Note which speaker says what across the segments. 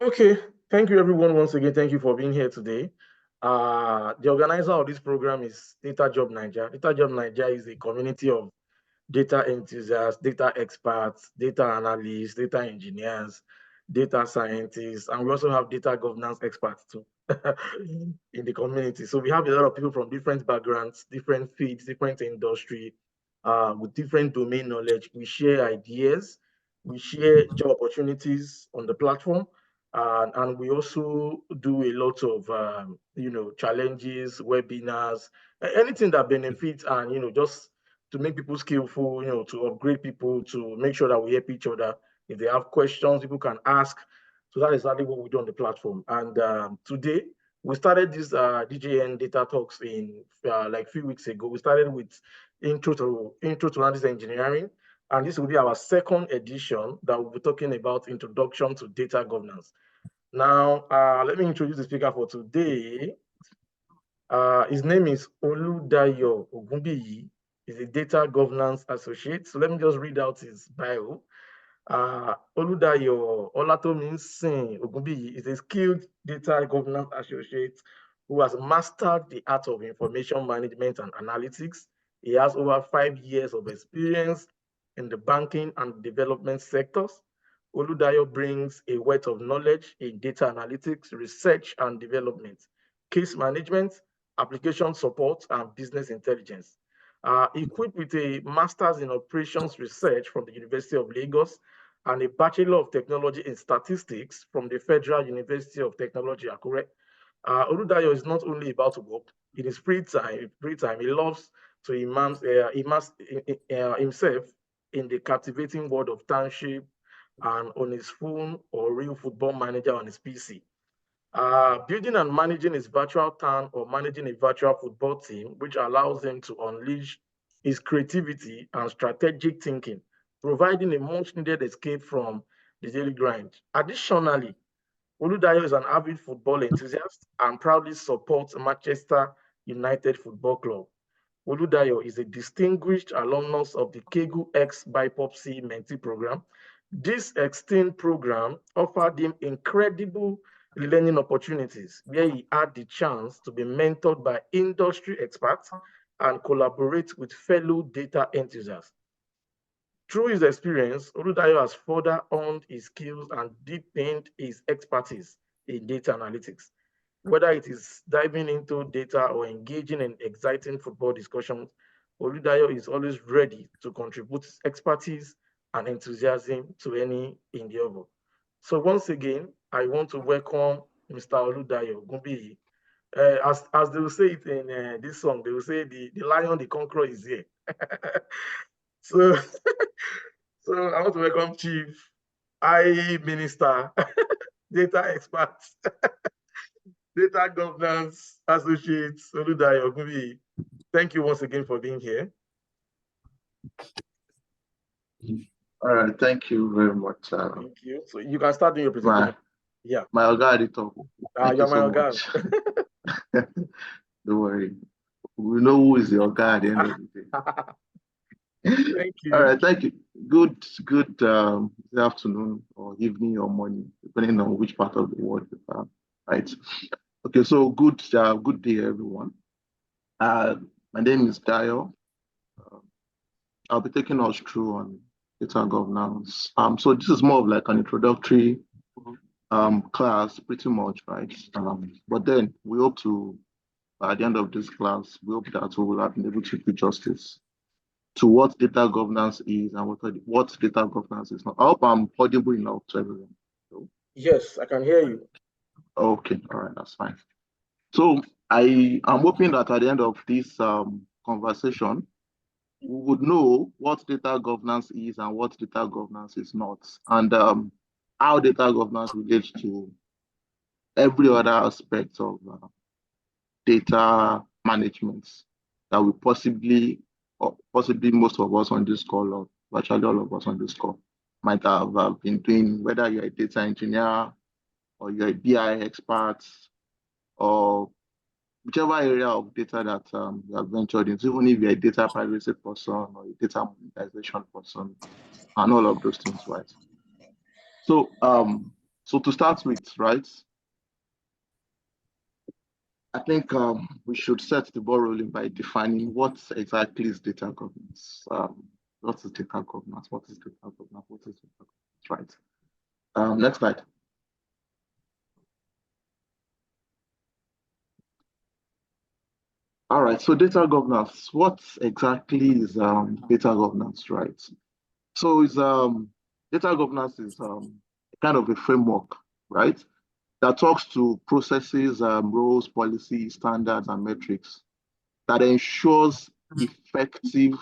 Speaker 1: Okay, thank you everyone once again. Thank you for being here today. The organizer of this program is Data Job Nigeria. Data Job Nigeria is a community of data enthusiasts, data experts, data analysts, data engineers, data scientists, and we also have data governance experts too in the community. So we have a lot of people from different backgrounds, different fields, different industry, with different domain knowledge. We share ideas, we share job opportunities on the platform, and we also do a lot of challenges, webinars, anything that benefits and just to make people skillful, to upgrade people, to make sure that we help each other. If they have questions, people can ask. So that is exactly what we do on the platform. And today, we started this DJN data talks in like a few weeks ago. We started with intro to analytics engineering, and this will be our second edition that we'll be talking about introduction to data governance. Now, let me introduce the speaker for today. His name is Oludayo Ogunbiyi. He's a data governance associate. So let me just read out his bio. Oludayo Olatominsin Ogunbiyi is a skilled data governance associate who has mastered the art of information management and analytics. He has over 5 years of experience in the banking and development sectors. Oludayo brings a wealth of knowledge in data analytics, research and development, case management, application support, and business intelligence. Equipped with a master's in operations research from the University of Lagos and a Bachelor of Technology in Statistics from the Federal University of Technology, Akure. Oludayo is not only about work, in his free time, he loves to immerse himself in the captivating world of township and on his phone or real football manager on his PC. Building and managing his virtual town or managing a virtual football team, which allows him to unleash his creativity and strategic thinking, providing a much needed escape from the daily grind. Additionally, Oludayo is an avid football enthusiast and proudly supports Manchester United Football Club. Oludayo is a distinguished alumnus of the Kegu X BIPOPC Mentee program. This extended program offered him incredible learning opportunities where he had the chance to be mentored by industry experts and collaborate with fellow data enthusiasts. Through his experience, Oludayo has further honed his skills and deepened his expertise in data analytics. Whether it is diving into data or engaging in exciting football discussions, Oludayo is always ready to contribute his expertise and enthusiasm to any endeavor. So once again, I want to welcome Mr. Oludayo Ogunbiyi. As they will say it in this song, they will say the lion, the conqueror is here. so, so I want to welcome Chief I Minister, Data Expert, Data Governance Associate Oludayo Ogunbiyi. Thank you once again for being here.
Speaker 2: All right, thank you very much.
Speaker 1: Thank you. So you can start doing your presentation.
Speaker 2: My Oga editor.
Speaker 1: You're my Oga.
Speaker 2: Don't worry. We know who is the Oga at the end of the day.
Speaker 1: Thank you.
Speaker 2: All right, thank you. Good afternoon or evening or morning, depending on which part of the world you are. Right. Okay, so good day, everyone. My name is Dayo. I'll be taking us through on data governance. So this is more of like an introductory class, pretty much, right? But then we hope to, at the end of this class, we hope that we will have been able to do justice to what data governance is and what data governance is not. I hope I'm audible enough to everyone. So,
Speaker 1: yes, I can hear you.
Speaker 2: Okay, all right, that's fine. So I am hoping that at the end of this conversation, we would know what data governance is and what data governance is not, and how data governance relates to every other aspect of data management that we possibly most of us on this call, or virtually all of us on this call, might have been doing, whether you're a data engineer or you're a BI expert or whichever area of data that you have ventured into, even if you're a data privacy person or a data monetization person, and all of those things, right? So So to start with, right, I think we should set the ball rolling by defining what exactly is data governance. What is data governance? What is data governance? What is data governance? Right. Next slide. All right. So data governance. What exactly is data governance? Right. So is data governance is kind of a framework, right, that talks to processes, roles, policies, standards, and metrics that ensures effective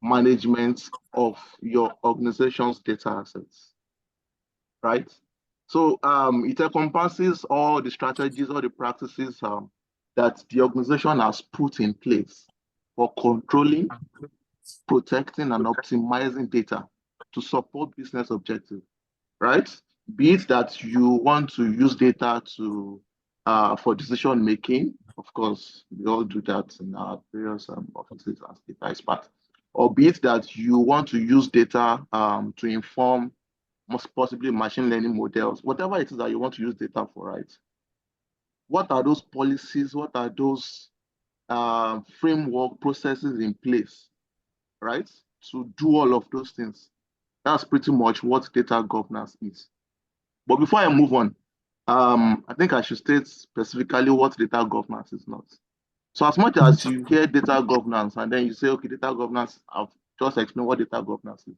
Speaker 2: management of your organization's data assets, right? So it encompasses all the strategies, all the practices that the organization has put in place for controlling, protecting, and optimizing data to support business objectives, right? Be it that you want to use data to for decision making. Of course, we all do that in our various offices as data experts. Or be it that you want to use data to inform most possibly machine learning models, whatever it is that you want to use data for, right? What are those policies? What are those framework processes in place, right? To do all of those things. That's pretty much what data governance is. But before I move on, I think I should state specifically what data governance is not. So as much as you hear data governance and then you say, okay, data governance, I've just explained what data governance is.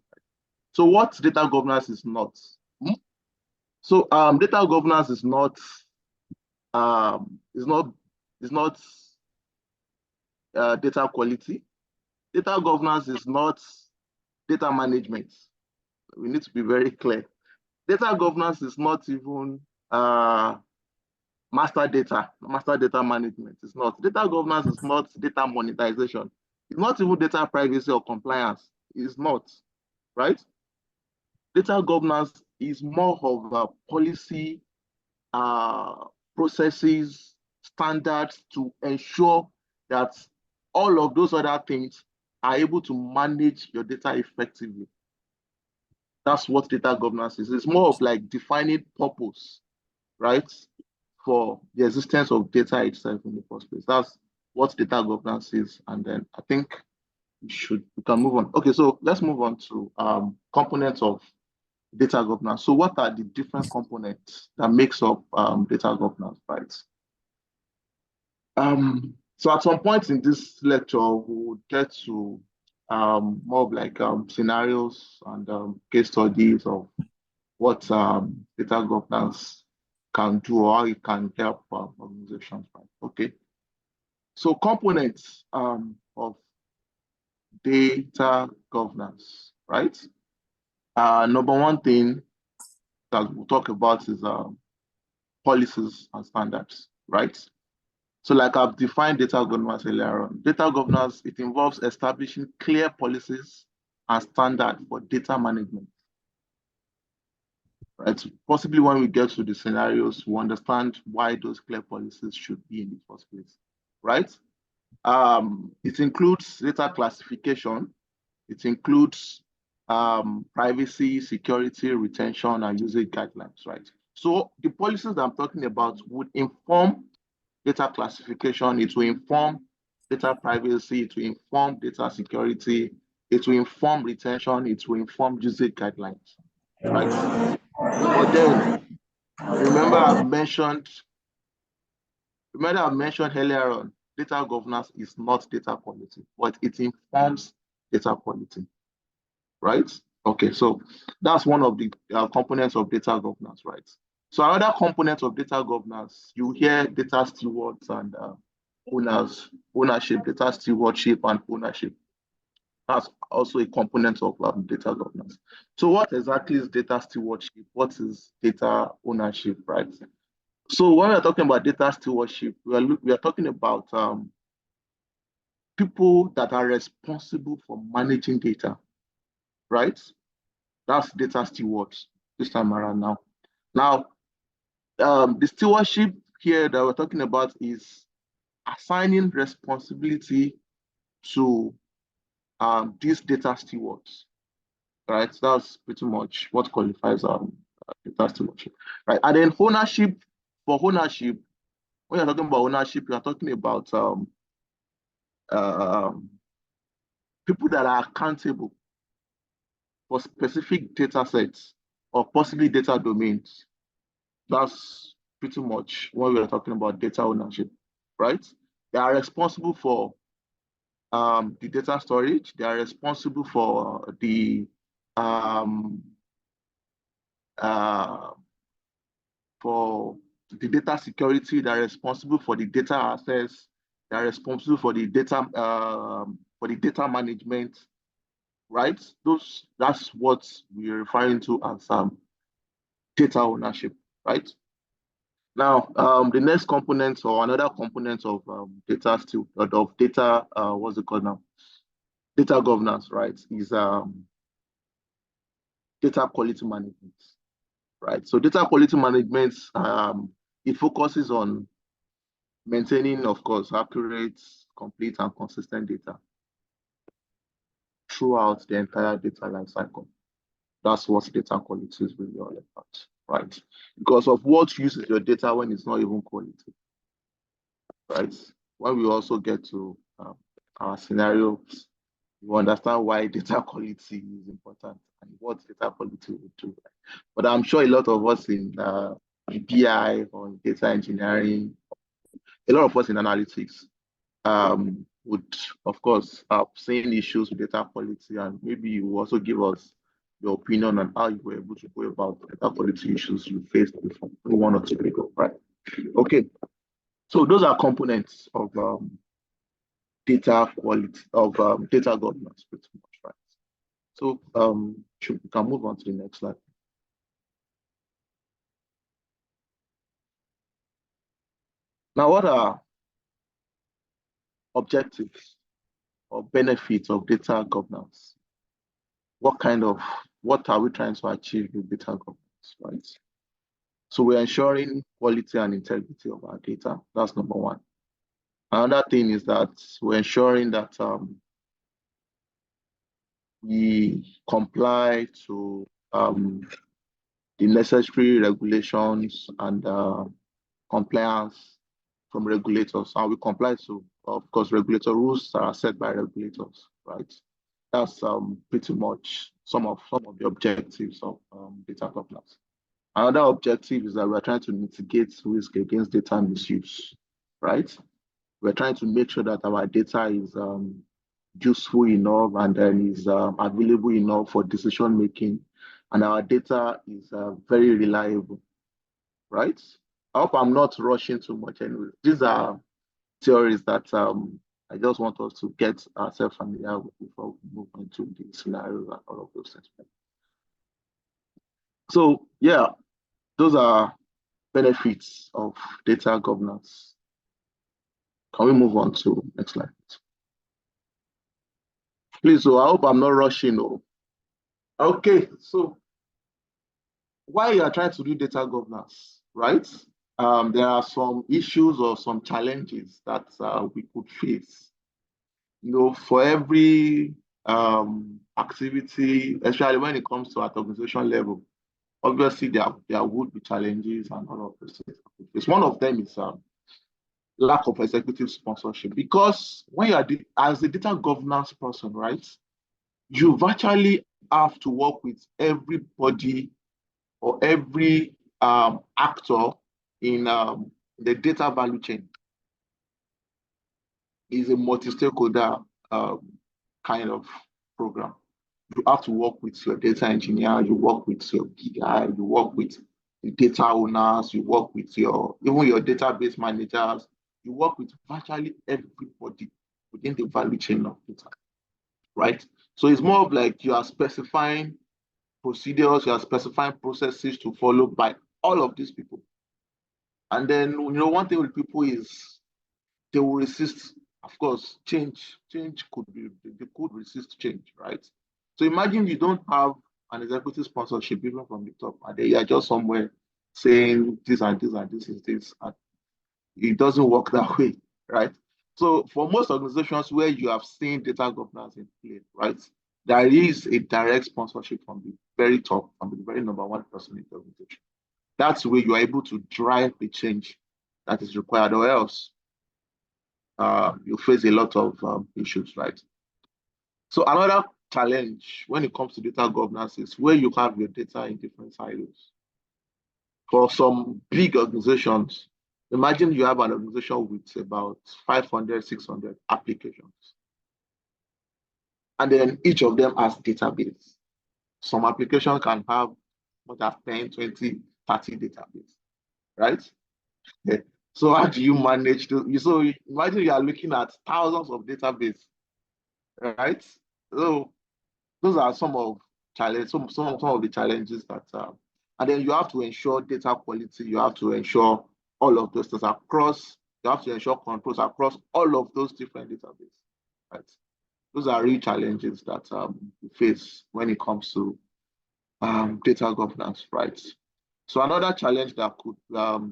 Speaker 2: So what data governance is not? Hmm? So data governance is not is not data quality. Data governance is not data management. We need to be very clear. Data governance is not even master data management. It's not. Data governance is not data monetization. It's not even data privacy or compliance. It's not, right? Data governance is more of a policy, processes, standards to ensure that all of those other things are able to manage your data effectively. That's what data governance is. It's more of like defining purpose, right, for the existence of data itself in the first place. That's what data governance is. And then I think we can move on. Okay, so let's move on to components of data governance. So what are the different components that makes up data governance, right? So at some point in this lecture, we will get to more of like scenarios and case studies of what data governance can do or how it can help organizations, right? Okay. So components of data governance, right? Number one thing that we'll talk about is policies and standards, right? So like I've defined data governance earlier on, data governance, it involves establishing clear policies and standards for data management, right? Possibly when we get to the scenarios, we understand why those clear policies should be in the first place, right? It includes data classification. It includes privacy, security, retention, and usage guidelines, right? So the policies that I'm talking about would inform data classification, it will inform data privacy, it will inform data security, it will inform retention, it will inform usage guidelines, right? But then remember I've mentioned earlier on, data governance is not data quality, but it informs data quality, right? Okay, so that's one of the components of data governance, right? So another component of data governance, you hear data stewards and ownership, data stewardship and ownership. That's also a component of data governance. So what exactly is data stewardship? What is data ownership, right? So when we're talking about data stewardship, we are talking about people that are responsible for managing data, right? That's data stewards this time around now. Now, the stewardship here that we're talking about is assigning responsibility to these data stewards, right? That's pretty much what qualifies Data stewardship, right? And then ownership. For ownership, when you're talking about ownership, you're talking about um, people that are accountable for specific data sets or possibly data domains. That's pretty much what we are talking about data ownership, right? They are responsible for the data storage. They are responsible for um, uh, the data security. They are responsible for the data access. They are responsible for the data management, right? That's what we're referring to as data ownership, right? Now, the next component or another component of data still of data, what's it called now? Data governance, right? Is data quality management, right? So data quality management, it focuses on maintaining, of course, accurate, complete, and consistent data throughout the entire data lifecycle. That's what data quality is really all about, right? Because of what uses your data when it's not even quality, right? When we also get to our scenarios, you understand why data quality is important and what data quality would do. But I'm sure a lot of us in BI or in data engineering, a lot of us in analytics would, of course, have seen issues with data quality, and maybe you will also give us your opinion on how you were able to go about data quality issues you faced before, 1 or 2 ago, right? Okay, so those are components of data quality, of data governance, pretty much, right? So we can move on to the next slide. Now, what are objectives or benefits of data governance? What are we trying to achieve with data governance, right? So we're ensuring quality and integrity of our data. That's number one. Another thing is that we're ensuring that we comply to the necessary regulations and compliance from regulators, and we comply to, of course, regulatory rules that are set by regulators, right? That's pretty much some of the objectives of data governance. Another objective is that we're trying to mitigate risk against data misuse, right? We're trying to make sure that our data is useful enough and then is available enough for decision making, and our data is very reliable, right? I hope I'm not rushing too much anyway. These are theories that I just want us to get ourselves familiar with before we move into the scenarios and all of those things. So yeah, those are benefits of data governance. Can we move on to next slide? Please, so I hope I'm not rushing. Oh. Okay, so while you are trying to do data governance, right? There are some issues or some challenges that we could face. You know, for every activity, especially when it comes to at organization level, obviously there would be challenges and all of those things. One of them is lack of executive sponsorship, because when you are as a data governance person, right, you virtually have to work with everybody or every actor in the data value chain. Is a multi-stakeholder kind of program. You have to work with your data engineer, you work with your BI, you work with the data owners, you work with even your database managers, you work with virtually everybody within the value chain of data, right? So it's more of like you are specifying procedures, you are specifying processes to follow by all of these people. And then, you know, one thing with people is they will resist, of course, change. Change they could resist change, right? So imagine you don't have an executive sponsorship even from the top, and they are just somewhere saying this and this and this is this, and it doesn't work that way, right? So for most organizations where you have seen data governance in play, right, there is a direct sponsorship from the very top, from the very number one person in the organization. That's the way you are able to drive the change that is required, or else you face a lot of issues, right? So another challenge when it comes to data governance is where you have your data in different silos. For some big organizations, imagine you have an organization with about 500, 600 applications. And then each of them has database. Some application can have more than 10, 20, 30 database, right? Yeah. So how do you manage to, so imagine you are looking at thousands of database, right? So those are some of some of the challenges that and then you have to ensure data quality, you have to ensure all of those things across, you have to ensure controls across all of those different databases, right? Those are real challenges that we face when it comes to data governance, right? So another challenge that could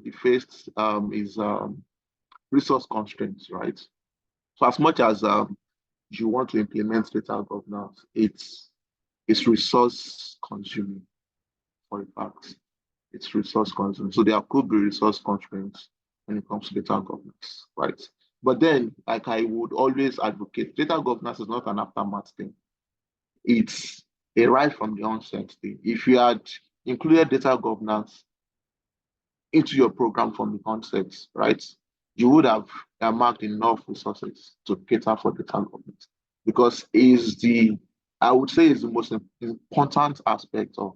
Speaker 2: be faced is resource constraints, right? So as much as you want to implement data governance, it's resource consuming for a fact. It's resource consuming. So there could be resource constraints when it comes to data governance, right? But then, like I would always advocate, data governance is not an aftermath thing. It's a right from the onset thing. If you had included data governance into your program from the onset, right, you would have marked enough resources to cater for data governance, because I would say, is the most important aspect of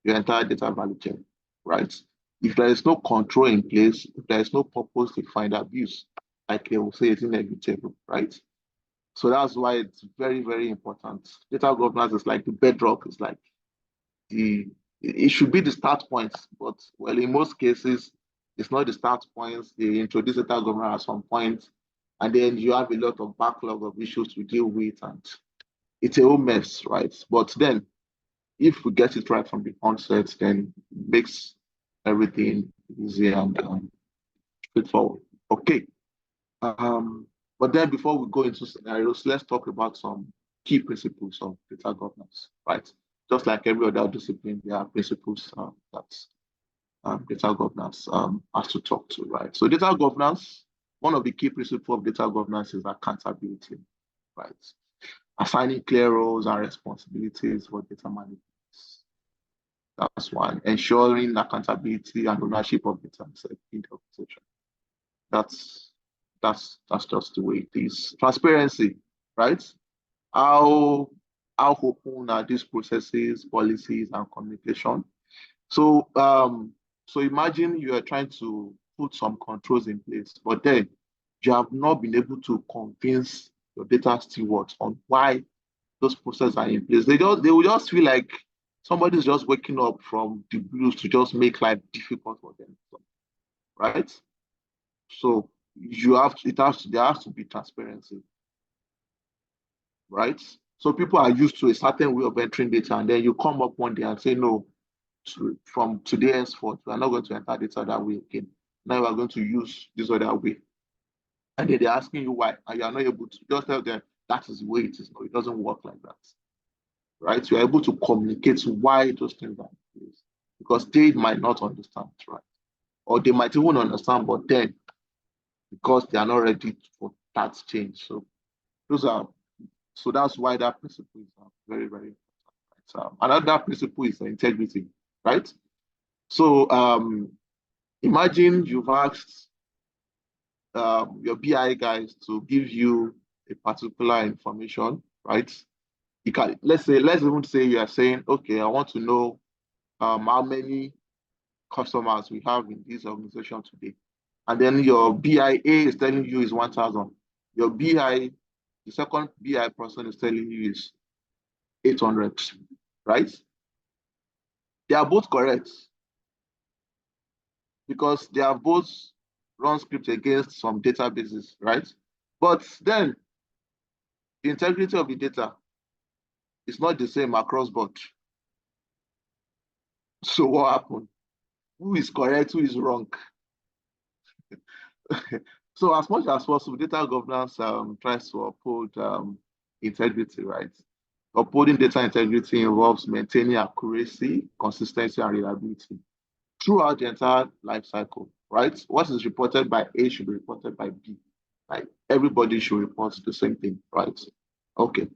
Speaker 2: your entire data value chain, right? If there is no control in place, if there is no purpose defined abuse, like they will say, it's inevitable, right? So that's why it's very, very important. Data governance is like the bedrock, it's like it should be the start point, but well, in most cases, it's not the start points. They introduce data governance at some point, and then you have a lot of backlog of issues to deal with, and it's a whole mess, right? But then if we get it right from the onset, then it makes everything easy and straightforward. Okay. But then before we go into scenarios, let's talk about some key principles of data governance, right? Just like every other discipline, there are principles that data governance has to talk to, right? So data governance, one of the key principles of data governance is accountability, right? Assigning clear roles and responsibilities for data management. That's one. Ensuring accountability and ownership of data in the organization. That's just the way it is. Transparency, right? How open are these processes, policies, and communication? So so imagine you are trying to put some controls in place, but then you have not been able to convince your data stewards on why those processes are in place. They will just feel like somebody's just waking up from the blues to just make life difficult for them, right? So there has to be transparency, right? So people are used to a certain way of entering data, and then you come up one day and say, no, from today henceforth, we are not going to enter data that way again. Now we are going to use this other way. And then they're asking you why, and you are not able to just tell them that is the way it is. No, it doesn't work like that, right? You are able to communicate why those things are in place, because they might not understand, right? Or they might even understand, but then because they are not ready for that change. So that's why that principle is very, very important. Right? Another principle is integrity, right? So imagine you've asked your BI guys to give you a particular information, right? You can let's even say you are saying, okay, I want to know how many customers we have in this organization today. And then your BIA is telling you is 1,000. Your BI, the second BI person is telling you is 800, right? They are both correct because they have both run scripts against some databases, right? But then the integrity of the data is not the same across board. So what happened? Who is correct? Who is wrong? So as much as possible, data governance tries to uphold integrity, right? Upholding data integrity involves maintaining accuracy, consistency, and reliability throughout the entire life cycle, right? What is reported by A should be reported by B. Like everybody should report the same thing, right? Okay.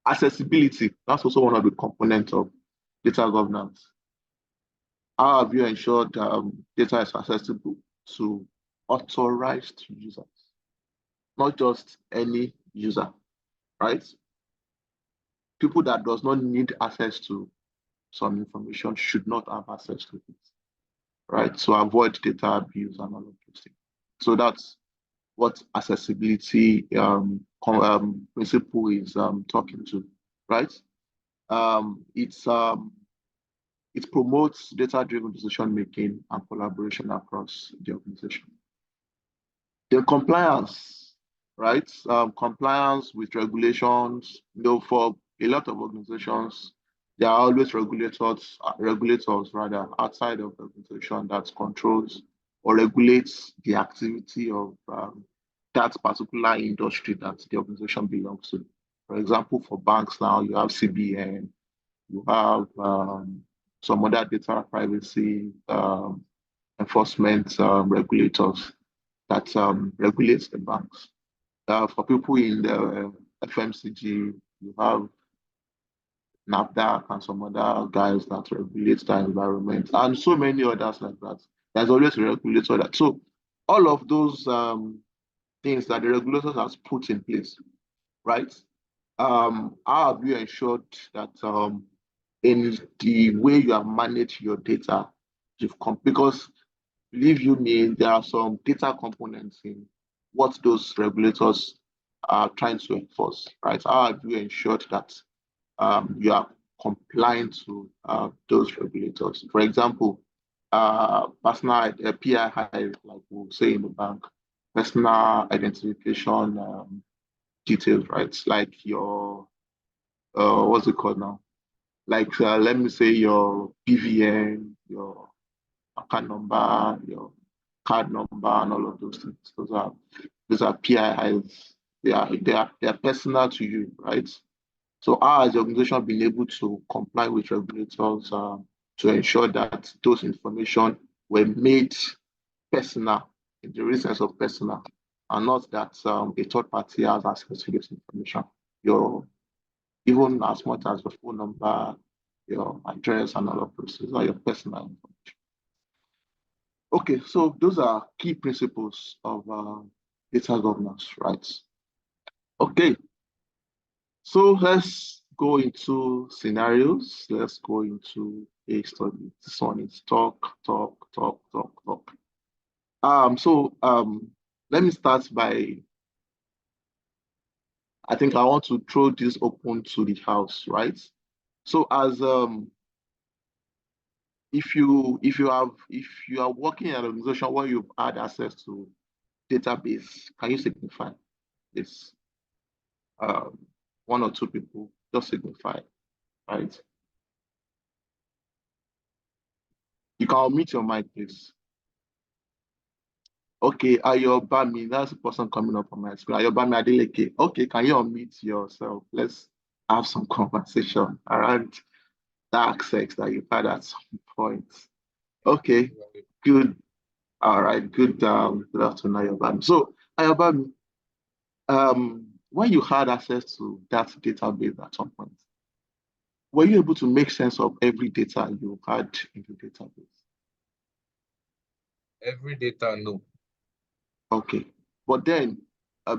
Speaker 2: Accessibility, that's also one of the components of data governance. How have you ensured data is accessible to authorized users, not just any user, right? People that does not need access to some information should not have access to it, right? To avoid data abuse and all of those things. So that's what accessibility principle is talking to, right? It promotes data-driven decision making and collaboration across the organization. The compliance, right? Compliance with regulations. For a lot of organizations, there are always regulators rather outside of the organization that controls or regulates the activity of that particular industry that the organization belongs to. For example, for banks now, you have CBN, you have some other data privacy enforcement regulators that regulates the banks. For people in the FMCG, you have NAFDAC and some other guys that regulate the environment, and so many others like that. There's always a regulator that. So all of those things that the regulators has put in place, right? How have you ensured that in the way you have managed your data, because believe you me, there are some data components in what those regulators are trying to enforce, right? How have you ensured that you are compliant to those regulators? For example, personal PII, like we'll say in the bank, personal identification details, right? Like your, what's it called now? Like, let me say your BVN, your account number, your card number, and all of those things. Those are PIIs. They are personal to you, right? So how has the organization been able to comply with regulators to ensure that those information were made personal in the real sense of personal, and not that a third party has access to this information? Your Even as much as your phone number, your address, and all of those things are your personal information. Okay, so those are key principles of data governance, right? Okay, so let's go into scenarios. Let's go into a study. This one is talk, talk, talk, talk, talk. Let me start by, I think I want to throw this open to the house, right? So as if you are working in an organization where you've had access to database, can you signify this? One or two people, just signify, right? You can unmute your mic, please. Okay, Ayobami, that's the person coming up on my screen. Ayobami Adeleke. Okay, can you unmute yourself? Let's have some conversation around dark sex that you've had at some point. Okay, good. All right, good. Good afternoon, Ayobami. So, Ayobami, when you had access to that database at some point, were you able to make sense of every data you had in the database?
Speaker 3: Every data, no.
Speaker 2: Okay, but then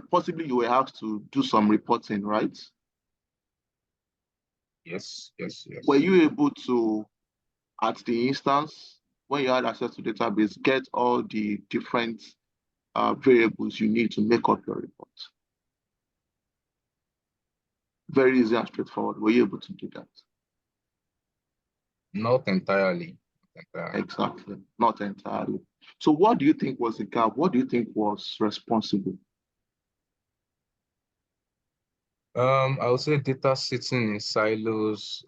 Speaker 2: possibly you will have to do some reporting, right?
Speaker 3: Yes.
Speaker 2: Were you able to, at the instance when you had access to database, get all the different variables you need to make up your report? Very easy and straightforward. Were you able to do that?
Speaker 3: Not entirely.
Speaker 2: Exactly, not entirely. So what do you think was the gap? What do you think was responsible?
Speaker 3: I would say data sitting in silos,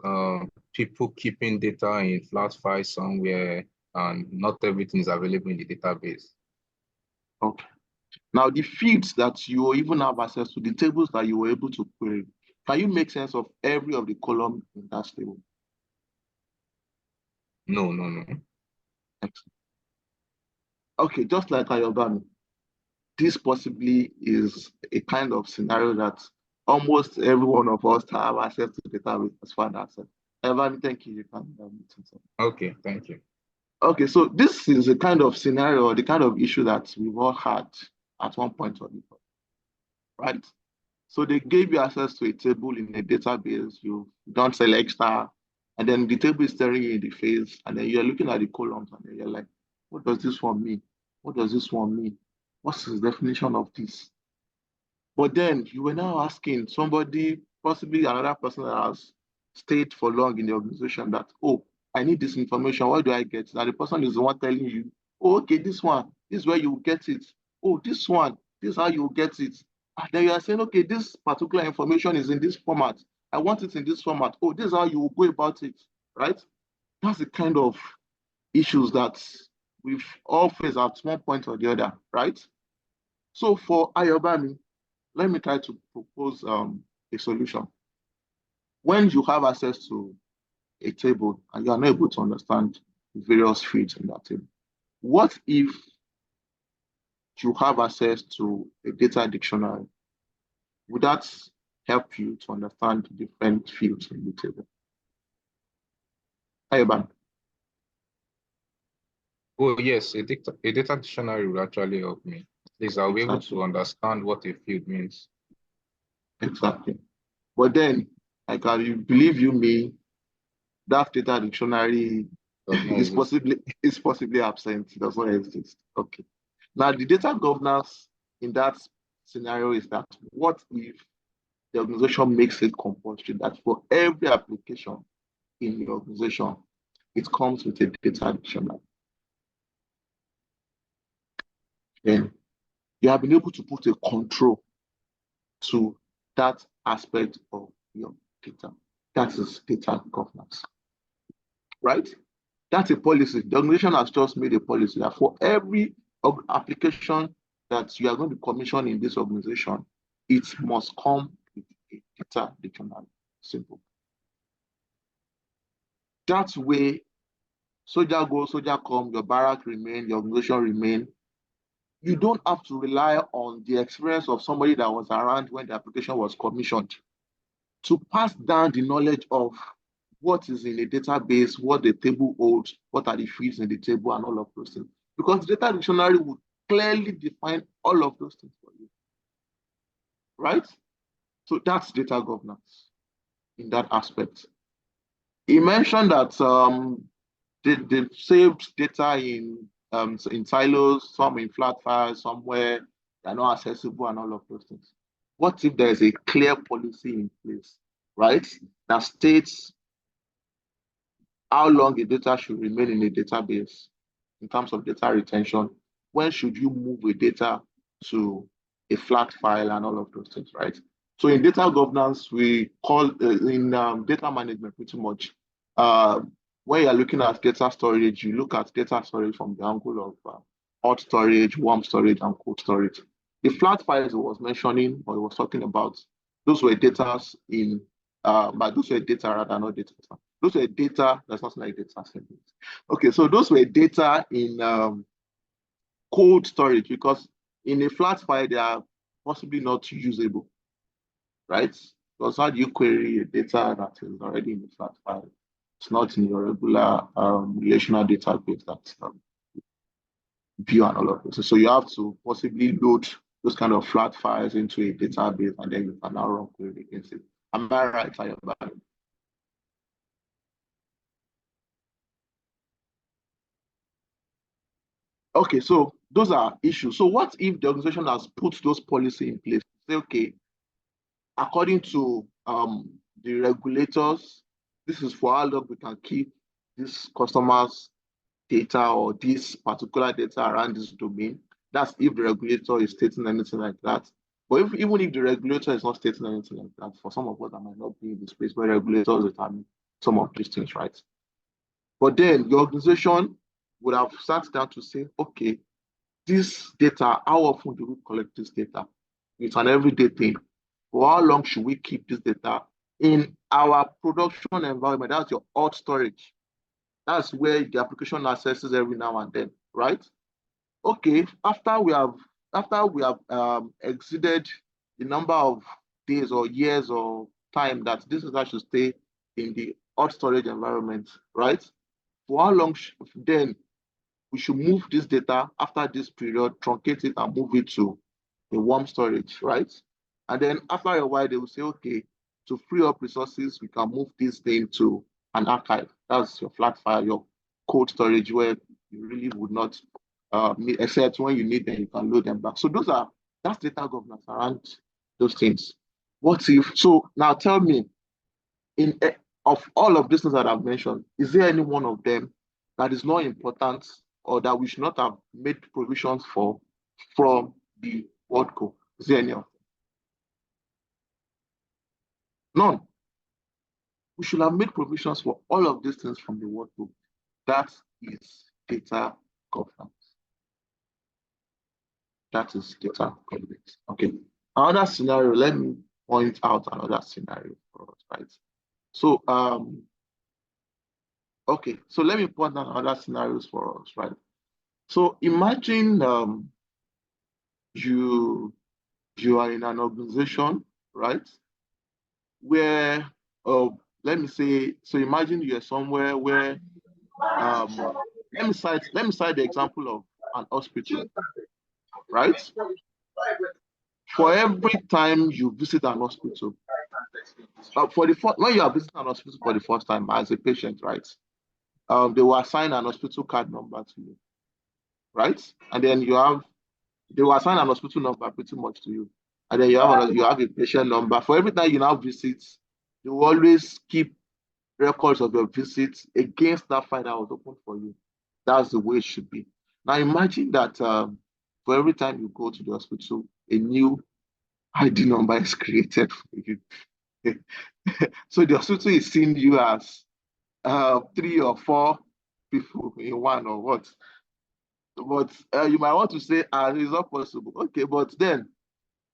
Speaker 3: people keeping data in flat files somewhere, and not everything is available in the database.
Speaker 2: Okay. Now the fields that you even have access to, the tables that you were able to query, Can you make sense of every of the column in that table?
Speaker 3: No.
Speaker 2: Excellent. Okay, just like Ayobami, this possibly is a kind of scenario that almost every one of us have access to database as far as ourselves. Ayobami, thank you. You can
Speaker 3: Okay, thank you.
Speaker 2: Okay, so this is a kind of scenario, the kind of issue that we've all had at one point or the other, right? So they gave you access to a table in a database, you've done select star, and then the table is staring you in the face, and then you're looking at the columns, and then you're like, what does this one mean? What does this one mean? What's the definition of this? But then you were now asking somebody, possibly another person that has stayed for long in the organization, that, oh, I need this information. Where do I get it? And the person is the one telling you, oh, okay, this one, this is where you get it. Oh, this one, this is how you get it. And then you are saying, okay, this particular information is in this format. I want it in this format. Oh, this is how you will go about it, right? That's the kind of issues that we've all faced at one point or the other, right? So for Ayobami, let me try to propose a solution. When you have access to a table and you are not able to understand the various fields in that table, what if you have access to a data dictionary? Would that help you to understand different fields in the table? Ayobami.
Speaker 3: Oh yes, a data dictionary will actually help me. At least I'll be able
Speaker 2: Exactly.
Speaker 3: to understand what a field means.
Speaker 2: Exactly. But then, I can believe you me, that data dictionary
Speaker 3: Does not
Speaker 2: is
Speaker 3: exist.
Speaker 2: possibly absent. It does not exist. Okay. Now the data governance in that scenario is that what if the organization makes it compulsory that for every application in the organization, it comes with a data dictionary? Then you have been able to put a control to that aspect of your data. That is data governance, right? That's a policy. The organization has just made a policy that for every application that you are going to commission in this organization, it must come with a data dictionary. Simple. That way, soldier go, soldier come, your barrack remain, your organization remain. You don't have to rely on the experience of somebody that was around when the application was commissioned to pass down the knowledge of what is in a database, what the table holds, what are the fields in the table, and all of those things. Because the data dictionary would clearly define all of those things for you, right? So that's data governance in that aspect. He mentioned that they saved data in silos, some in flat files, somewhere they're not accessible, and all of those things. What if there is a clear policy in place, right, that states how long a data should remain in a database in terms of data retention? When should you move a data to a flat file and all of those things, right? So in data governance, we call in data management pretty much, when you're looking at data storage, you look at data storage from the angle of hot storage, warm storage, and cold storage. The flat files I was mentioning, or I was talking about, those were data in, but those were data rather, not data. Those were data, that's not like data. Okay, so those were data in cold storage, because in a flat file, they are possibly not usable, right? Because how do you query a data that is already in the flat file? It's not in your regular relational database that view and all of this. So you have to possibly load those kind of flat files into a database, and then you can now run query against it. Am I right, Ayobami? Okay, so those are issues. So what if the organization has put those policies in place? Say, okay, according to the regulators, this is for how long we can keep this customer's data or this particular data around this domain. That's if the regulator is stating anything like that. But even if the regulator is not stating anything like that, for some of us that might not be in the space where regulators determine some of these things, right? But then your organization would have sat down to say, okay, this data, how often do we collect this data? It's an everyday thing. For how long should we keep this data in our production environment? That's your hot storage. That's where the application accesses every now and then, right? Okay, after we have exceeded the number of days or years or time that this data should stay in the hot storage environment, right? For how long then we should move this data after this period, truncate it and move it to a warm storage, right? And then after a while, they will say, okay, to free up resources, we can move this thing to an archive. That's your flat file, your cold storage, where you really would not except when you need them, you can load them back. So that's data governance around those things. What if, so now tell me, of all of these things that I've mentioned, is there any one of them that is not important or that we should not have made provisions for from the World Code? Is there any of them? None. We should have made provisions for all of these things from the World Code. That is data governance. That is data governance. Okay. Another scenario, let me point out another scenario for us, right? So okay, so let me point out other scenarios for us, right? So imagine you are in an organization, right? Where let me say, so imagine you're somewhere where let me cite the example of an hospital, right? For every time you visit an hospital, when you are visiting an hospital for the first time as a patient, right? They will assign an hospital card number to you, right? And then they will assign an hospital number pretty much to you. And then you have a patient number. For every time you now visit, you will always keep records of your visits against that file that was open for you. That's the way it should be. Now imagine that for every time you go to the hospital, a new ID number is created for you. So the hospital is seeing you as 3 or 4 people in one or what. But you might want to say, it's not possible. Okay, but then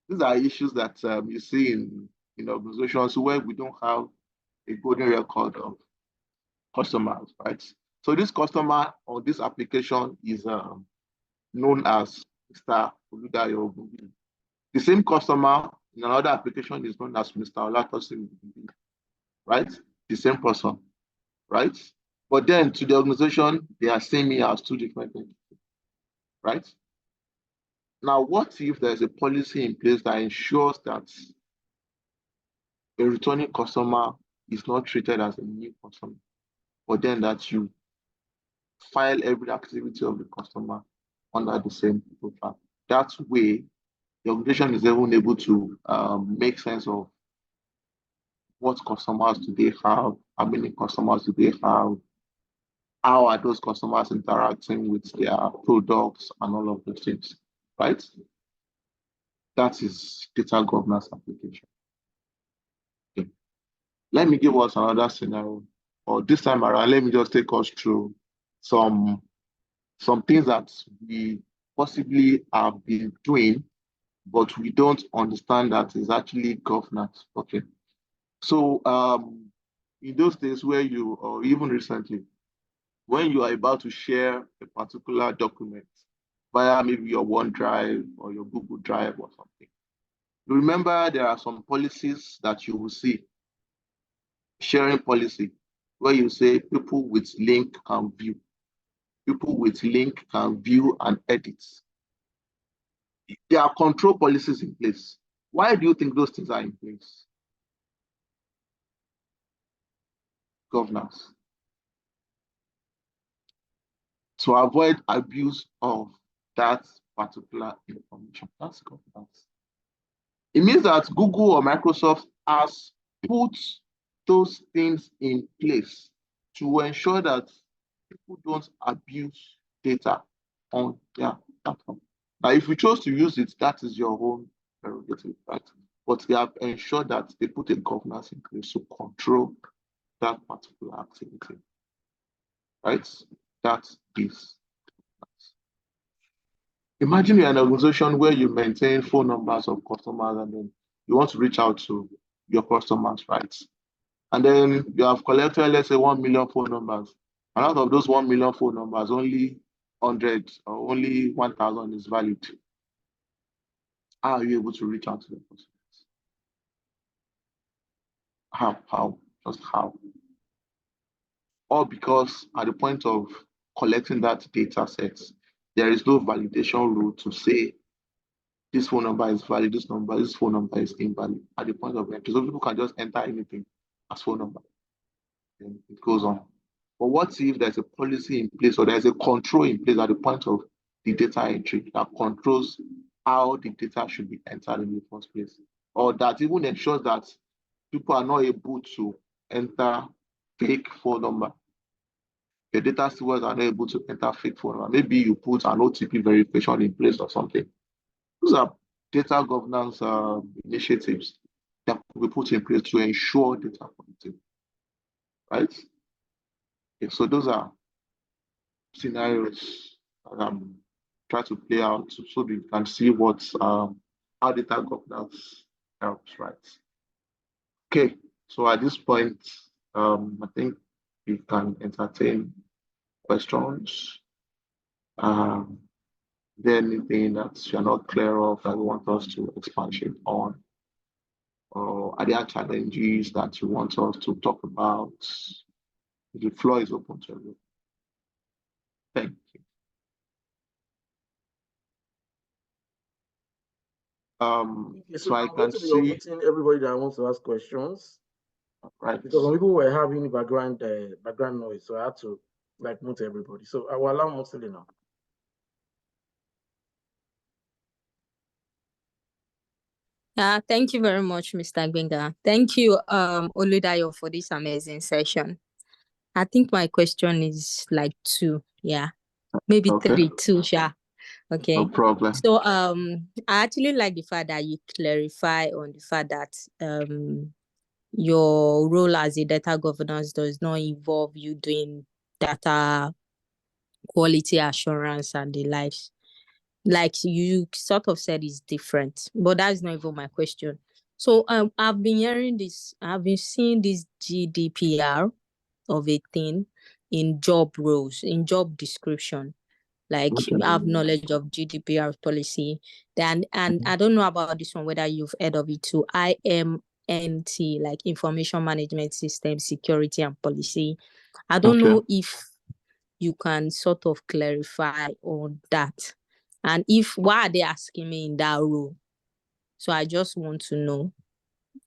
Speaker 2: these are issues that you see in organizations where we don't have a golden record of customers, right? So this customer or this application is known as Mr. Oludayo. The same customer in another application is known as Mr. Olatosin, right? The same person, right? But then to the organization, they are seeing me as 2 different things, right? Now, what if there's a policy in place that ensures that a returning customer is not treated as a new customer, but then that you file every activity of the customer under the same profile? That way, the organization is even able to make sense of what customers do they have, how many customers do they have, how are those customers interacting with their products and all of those things, right? That is data governance application. Okay. Let me give us another scenario, or this time around, let me just take us through some things that we possibly have been doing, but we don't understand that is actually governance. Okay. So in those days where you, or even recently, when you are about to share a particular document via maybe your OneDrive or your Google Drive or something, you remember there are some policies that you will see. Sharing policy, where you say people with link can view. People with link can view and edit. There are control policies in place. Why do you think those things are in place? Governance. To avoid abuse of that particular information. That's governance. It means that Google or Microsoft has put those things in place to ensure that people don't abuse data on their platform. Now, if you chose to use it, that is your own prerogative, right? But they have ensured that they put a governance in place to control that particular activity, right? That is. Imagine you're an organization where you maintain phone numbers of customers and then you want to reach out to your customers, right? And then you have collected, let's say, 1 million phone numbers. And out of those 1 million phone numbers, only 100 or only 1,000 is valid. How are you able to reach out to the customers? How? Just how? Or because at the point of collecting that data set, there is no validation rule to say this phone number is valid, this phone number is invalid at the point of entry. So people can just enter anything as phone number. And it goes on. But what if there's a policy in place or there's a control in place at the point of the data entry that controls how the data should be entered in the first place? Or that even ensures that people are not able to enter fake phone number. The data stewards are not able to enter fake phone number. Maybe you put an OTP verification in place or something. Those are data governance initiatives that will be put in place to ensure data quality, right? Okay, so those are scenarios that I'm trying to play out so that you can see what how data governance helps, right? Okay, so at this point, I think we can entertain questions. Is there anything that you're not clear of that you want us to expand on? Or are there challenges that you want us to talk about? The floor is open to you. Thank you. So I
Speaker 1: I'm
Speaker 2: can
Speaker 1: going to be
Speaker 2: see
Speaker 1: unmuting everybody that wants to ask questions,
Speaker 2: right
Speaker 1: because some people were having background noise, so I had to like mute everybody. So I will allow Musili now.
Speaker 4: Thank you very much, Mr. Gbenga. Thank you, Oludayo, for this amazing session. I think my question is like 2, maybe
Speaker 2: okay.
Speaker 4: 3, 2, yeah. Okay.
Speaker 2: No problem.
Speaker 4: So I actually like the fact that you clarify on the fact that your role as a data governance does not involve you doing data quality assurance and the likes. Like you sort of said is different, but that's not even my question. So I've been hearing this, I've been seeing this GDPR of a thing in job roles, in job description. Like I have knowledge of GDPR policy. And I don't know about this one, whether you've heard of it too. IMNT, like Information Management System Security and Policy. I don't know if you can sort of clarify on that. And why are they asking me in that role? So I just want to know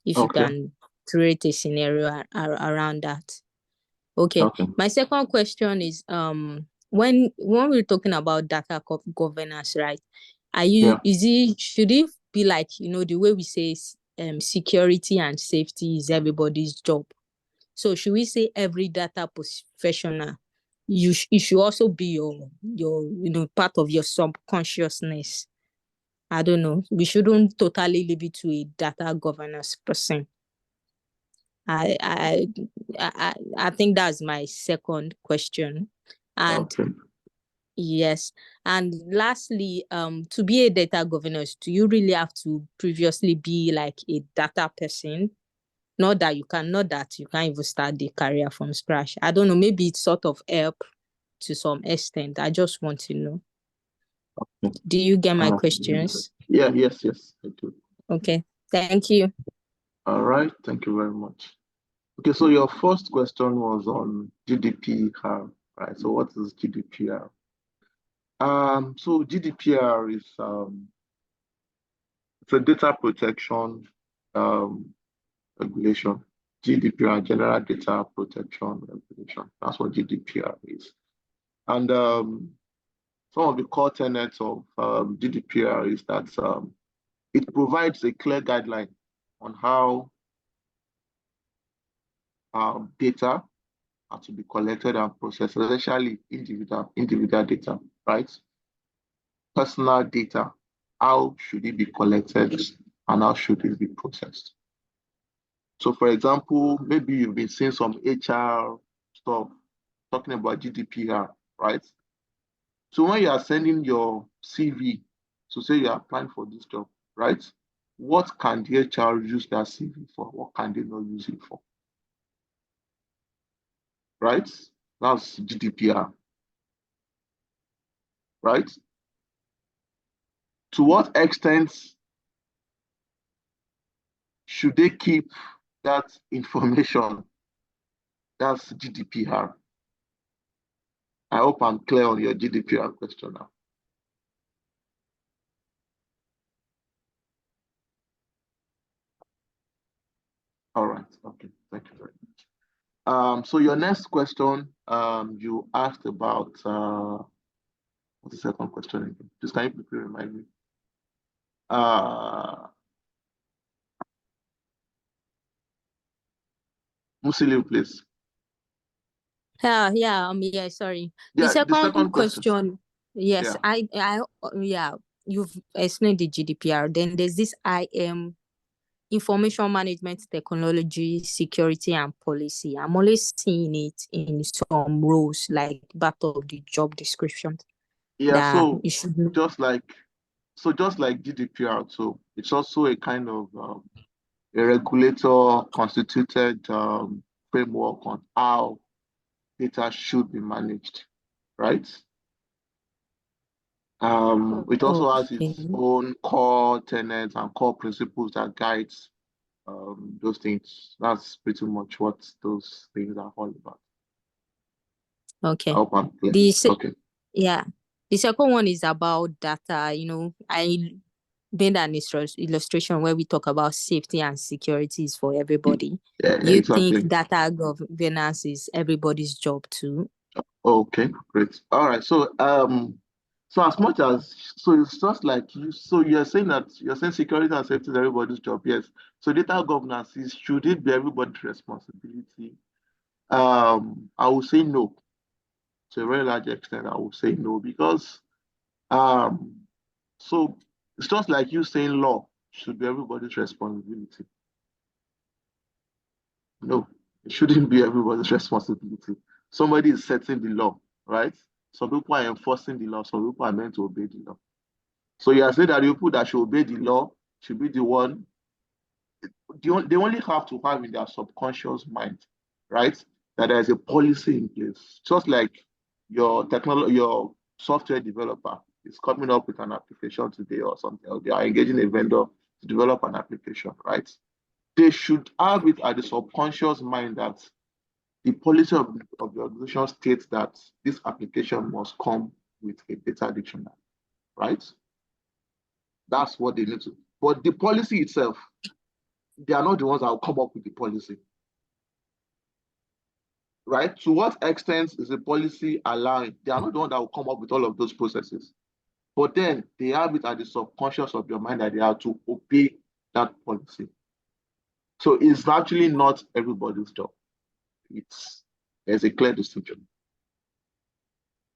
Speaker 4: if you can create a scenario around that. Okay. My second question is when we're talking about data governance, right? Should it be like, the way we say security and safety is everybody's job? So should we say every data professional, it should also be your part of your subconsciousness? I don't know. We shouldn't totally leave it to a data governance person. I think that's my second question. And yes. And lastly, to be a data governance, do you really have to previously be like a data person? Not that you can't even start the career from scratch. I don't know, maybe it's sort of help to some extent. I just want to know. Do you get my questions?
Speaker 2: Yes, I do.
Speaker 4: Okay, thank you.
Speaker 2: All right, thank you very much. Okay, so your first question was on GDPR, right? So what is GDPR? So GDPR is it's a data protection regulation. GDPR, General Data Protection Regulation. That's what GDPR is. And some of the core tenets of GDPR is that it provides a clear guideline on how data are to be collected and processed, especially individual data, right? Personal data, how should it be collected and how should it be processed? So for example, maybe you've been seeing some HR stuff talking about GDPR, right? So when you are sending your CV to say you are applying for this job, right? what can the HR use that CV for? What can they not use it for? Right? That's GDPR. Right? To what extent should they keep that information? That's GDPR. I hope I'm clear on your GDPR question now. All right. Okay. Thank you very much. So your next question, you asked about what's the second question again? Just can you quickly remind me? Muslim, please.
Speaker 4: Yeah, sorry. The
Speaker 2: Yeah, the
Speaker 4: second
Speaker 2: second question.
Speaker 4: question, yes,
Speaker 2: Yeah.
Speaker 4: yeah, you've explained the GDPR. Then there's this IM, Information Management Technology, Security and Policy. I'm always seeing it in some roles, like part of the job description.
Speaker 2: Yeah,
Speaker 4: that
Speaker 2: so
Speaker 4: you should know.
Speaker 2: just like GDPR, so it's also a kind of a regulator constituted framework on how data should be managed, right? It also has
Speaker 4: Okay.
Speaker 2: its own core tenets and core principles that guides those things. That's pretty much what those things are all about. I
Speaker 4: Okay.
Speaker 2: hope I'm clear. Okay.
Speaker 4: Yeah. The second one is about data. I made an illustration where we talk about safety and security is for everybody.
Speaker 2: Yeah,
Speaker 4: You
Speaker 2: exactly.
Speaker 4: think data governance is everybody's job too?
Speaker 2: Okay, great. All right. So so as much as it's just like you're saying security and safety is everybody's job, yes. So data governance should it be everybody's responsibility? I will say no. To a very large extent, I will say no, because so it's just like you saying law should be everybody's responsibility. No, it shouldn't be everybody's responsibility. Somebody is setting the law, right? Some people are enforcing the law, some people are meant to obey the law. So you are saying that the people that should obey the law should be the one, they only have to have in their subconscious mind, right? That there is a policy in place. Just like your software developer is coming up with an application today or something, or they are engaging a vendor to develop an application, right? They should have it at the subconscious mind that the policy of the organization states that this application must come with a data dictionary, right? That's what they need to. But the policy itself, they are not the ones that will come up with the policy, right? To what extent is the policy allowing? They are not the ones that will come up with all of those processes. But then they have it at the subconscious of your mind that they have to obey that policy. So it's actually not everybody's job. There's a clear distinction.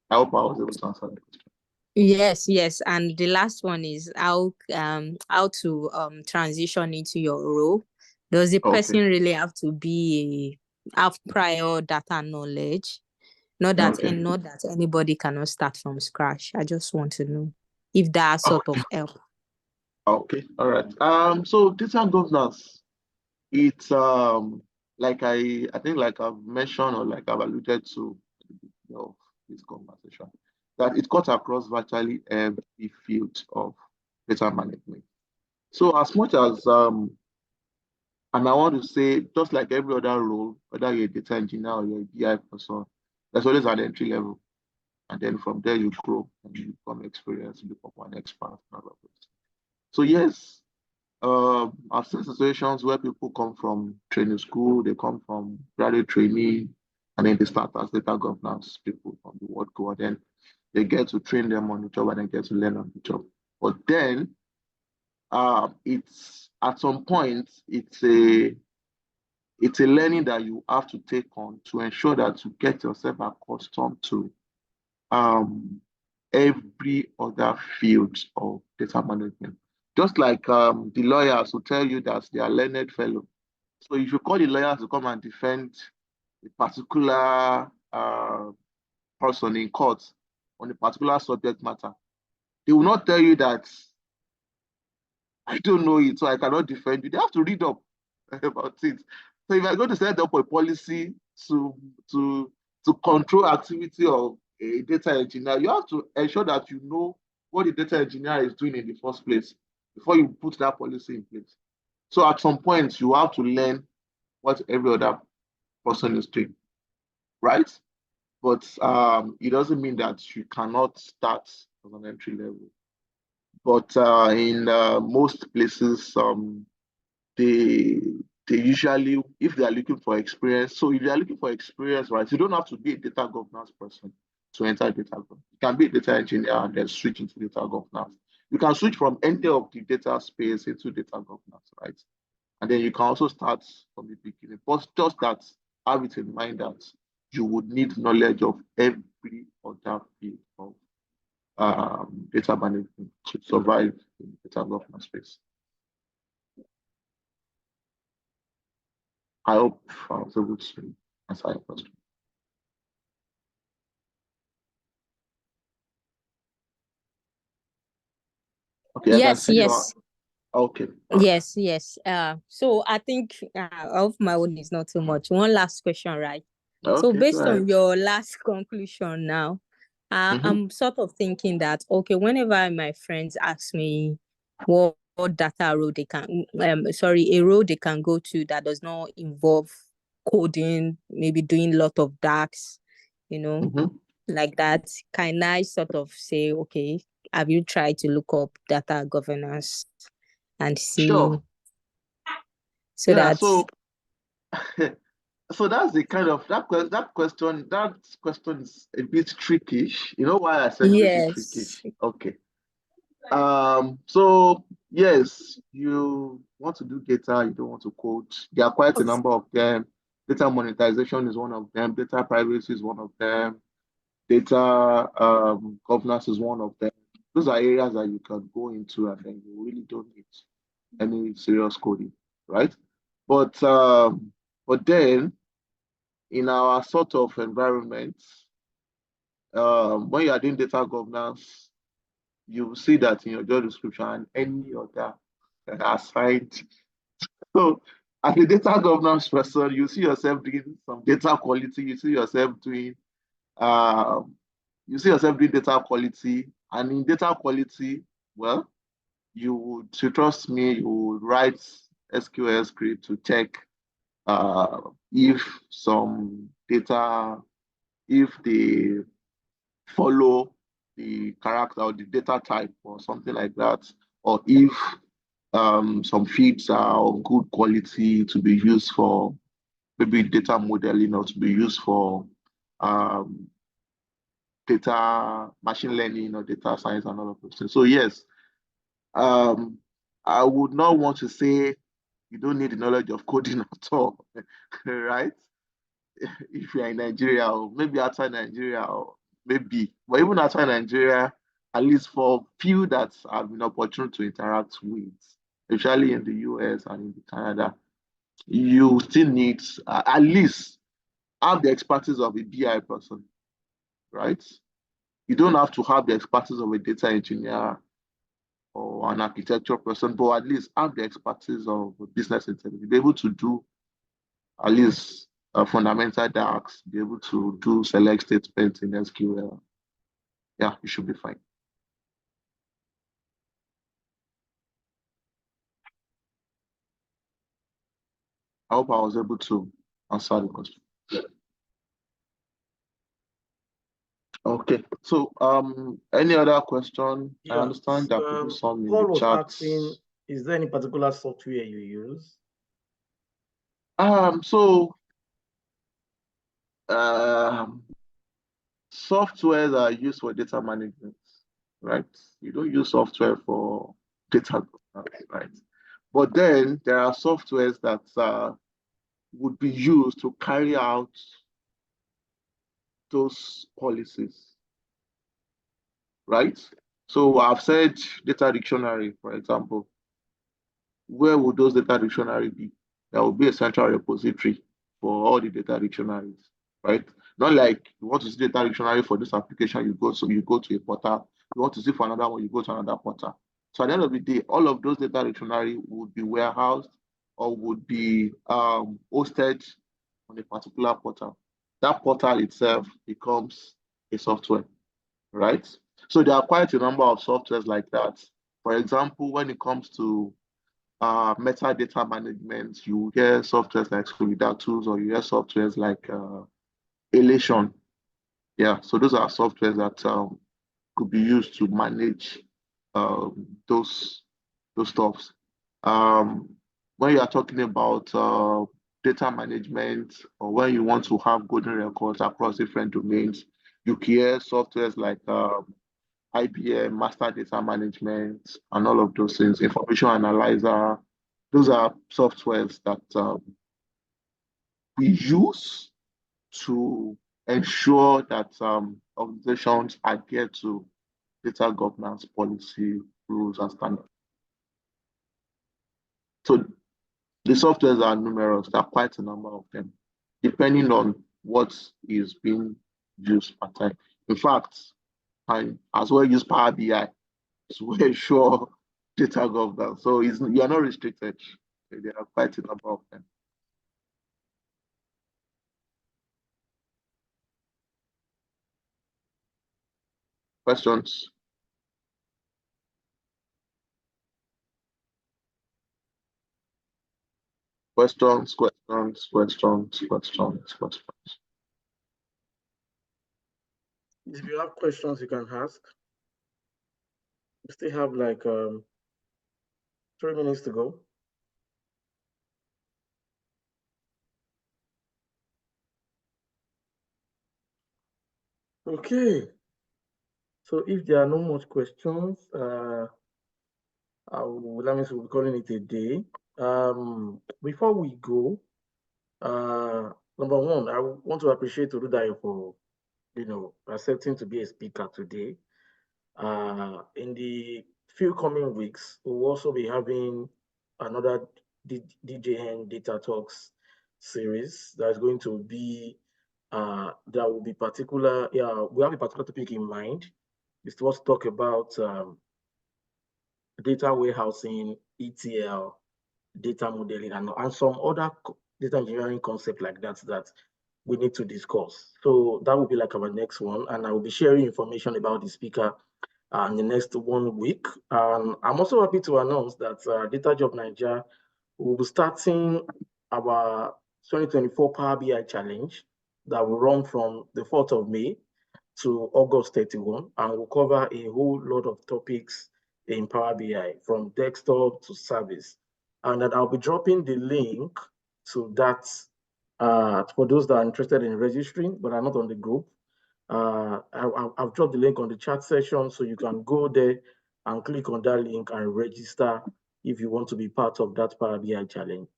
Speaker 2: I hope I was able to answer that question.
Speaker 4: Yes. And the last one is how to transition into your role. Does the person really have to have prior data knowledge? Not that anybody cannot start from scratch. I just want to know if that sort of help.
Speaker 2: Okay, all right. So data governance, it's like I think like I've mentioned or like I've alluded to this conversation, that it cuts across virtually every field of data management. So as much as and I want to say, just like every other role, whether you're a data engineer or you're a BI person, there's always an entry level. And then from there you grow and you become experienced, you become an expert. So yes, I've seen situations where people come from training school, they come from graduate training, and then they start as data governance people from the word go, and then they get to train them on the job and they get to learn on the job. But then it's at some point it's a learning that you have to take on to ensure that you get yourself accustomed to every other field of data management. Just like the lawyers will tell you that they are learned fellow. So if you call the lawyers to come and defend a particular person in court on a particular subject matter, they will not tell you that I don't know it, so I cannot defend you. They have to read up about it. So if I'm going to set up a policy to to control activity of a data engineer, you have to ensure that you know what the data engineer is doing in the first place before you put that policy in place. So at some point, you have to learn what every other person is doing, right? But it doesn't mean that you cannot start at an entry level. But in most places, they usually, if they are looking for experience, so if they are looking for experience, right, you don't have to be a data governance person to enter data governance. You can be a data engineer and then switch into data governance. You can switch from any of the data space into data governance, right? And then you can also start from the beginning. But just that, have it in mind that you would need knowledge of every other field of data management to survive in the data governance space. I hope I was able to answer your question. Okay, I can
Speaker 4: Yes,
Speaker 2: see you are.
Speaker 4: yes.
Speaker 2: Okay. All right.
Speaker 4: Yes. So I think of my own is not too much. One last question, right? So
Speaker 2: Okay, go
Speaker 4: based on
Speaker 2: ahead.
Speaker 4: your last conclusion now, I'm sort of thinking that, okay, whenever my friends ask me what data role they can, a role they can go to that does not involve coding, maybe doing a lot of DAX, like that, can I sort of say, okay, have you tried to look up data governance and see
Speaker 2: Sure.
Speaker 4: so
Speaker 2: Yeah,
Speaker 4: that
Speaker 2: so so that's the kind of that question is a bit trickish. You know why I said it's a bit
Speaker 4: yes,
Speaker 2: trickish? Okay. So yes, you want to do data, you don't want to code. There are quite a number of them. Data monetization is one of them, data privacy is one of them, data governance is one of them. Those are areas that you can go into and then you really don't need any serious coding, right? But then in our sort of environment, when you are doing data governance, you will see that in your job description and any other assigned. So as a data governance person, you see yourself doing some data quality, you see yourself doing data quality, and in data quality, well, to trust me, you would write SQL script to check if some data, if they follow the character or the data type or something like that, or if some feeds are of good quality to be used for maybe data modeling or to be used for um, data machine learning or data science and all of those things. So yes, I would not want to say you don't need the knowledge of coding at all, right? If you're in Nigeria or maybe outside Nigeria or maybe, but even outside Nigeria, at least for few that have been opportune to interact with, especially in the US and in Canada, you still need at least have the expertise of a BI person, right? You don't have to have the expertise of a data engineer or an architecture person, but at least have the expertise of a business intelligence, be able to do at least a fundamental DAX, be able to do select statements in SQL. Yeah, you should be fine. I hope I was able to answer the question. Okay, so any other question? I
Speaker 1: Yeah.
Speaker 2: understand there could be some in
Speaker 1: Paul
Speaker 2: the
Speaker 1: was
Speaker 2: chat.
Speaker 1: asking, is there any particular software you use?
Speaker 2: So softwares are used for data management, right? You don't use software for data, right? But then there are softwares that would be used to carry out those policies, right? So I've said data dictionary, for example. Where would those data dictionary be? There will be a central repository for all the data dictionaries, right? Not like you want to see data dictionary for this application, you go to a portal. You want to see for another one, you go to another portal. So at the end of the day, all of those data dictionary would be warehoused or would be hosted on a particular portal. That portal itself becomes a software, right? So there are quite a number of softwares like that. For example, when it comes to metadata management, you hear softwares like Oludayo, or you hear softwares like Elation. Yeah, so those are softwares that could be used to manage those stuffs. When you are talking about data management, or when you want to have golden records across different domains, you hear softwares like IBM, master data management, and all of those things, information analyzer. Those are softwares that we use to ensure that organizations adhere to data governance policy, rules, and standards. So the softwares are numerous. There are quite a number of them, depending on what is being used at time. In fact, I as well use Power BI to ensure data governance. So you are not restricted. There are quite a number of them. Questions? Questions.
Speaker 1: If you have questions, you can ask. We still have like 3 minutes to go. Okay. So if there are no more questions, let me say we're calling it a day. Before we go, number one, I want to appreciate Oludayo for accepting to be a speaker today. In the few coming weeks, we'll also be having another DJN Data Talks series that's going to be that will be particular. Yeah, we have a particular topic in mind. It's to talk about data warehousing, ETL, data modeling, and some other data engineering concept like that we need to discuss. So that will be like our next one, and I will be sharing information about the speaker in the next 1 week. I'm also happy to announce that Data Job Nigeria will be starting our 2024 Power BI Challenge that will run from the 4th of May to August 31, and will cover a whole lot of topics in Power BI, from desktop to service. And then I'll be dropping the link to that for those that are interested in registering but are not on the group. I've dropped the link on the chat session, so you can go there and click on that link and register if you want to be part of that Power BI challenge.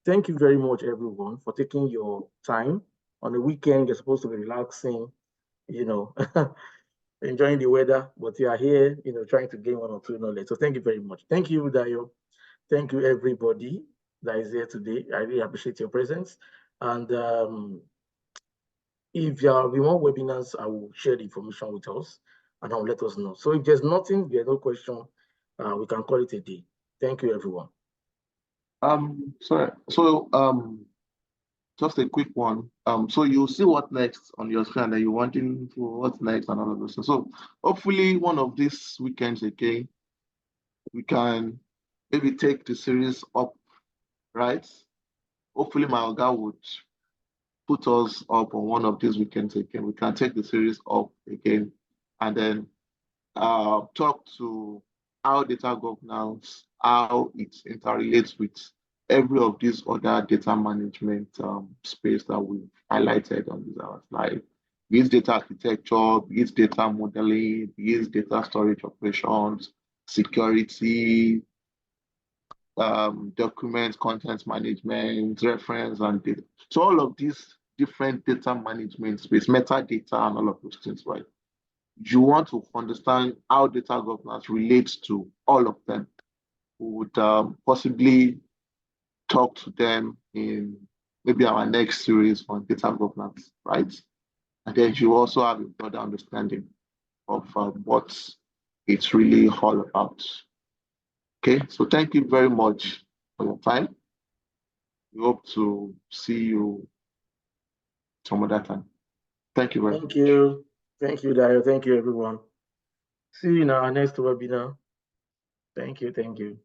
Speaker 1: Thank you very much, everyone, for taking your time. On the weekend, you're supposed to be relaxing, enjoying the weather, but you are here, trying to gain 1 or 2 knowledge. So thank you very much. Thank you, Oludayo. Thank you, everybody that is here today. I really appreciate your presence. And if you have more webinars, I will share the information with us and I'll let us know. So if there's no question, we can call it a day. Thank you, everyone.
Speaker 2: Sorry. So just a quick one. So you'll see what next on your screen, and you're wanting to what's next and all of those. So hopefully one of these weekends again, we can maybe take the series up, right? Hopefully my Oga would put us up on one of these weekends again. We can take the series up again and then talk to how data governance, how it interrelates with every of these other data management space that we've highlighted on this slide. Be it data architecture, be it data modeling, be it data storage operations, security, documents, content management, reference, and data. So all of these different data management space, metadata, and all of those things, right? You want to understand how data governance relates to all of them. We would possibly talk to them in maybe our next series on data governance, right? And then you also have a broader understanding of what it's really all about. Okay, so thank you very much for your time. We hope to see you some other time. Thank you very much.
Speaker 1: Thank you. Thank you, Dayo. Thank you, everyone. See you in our next webinar. Thank you. Thank you.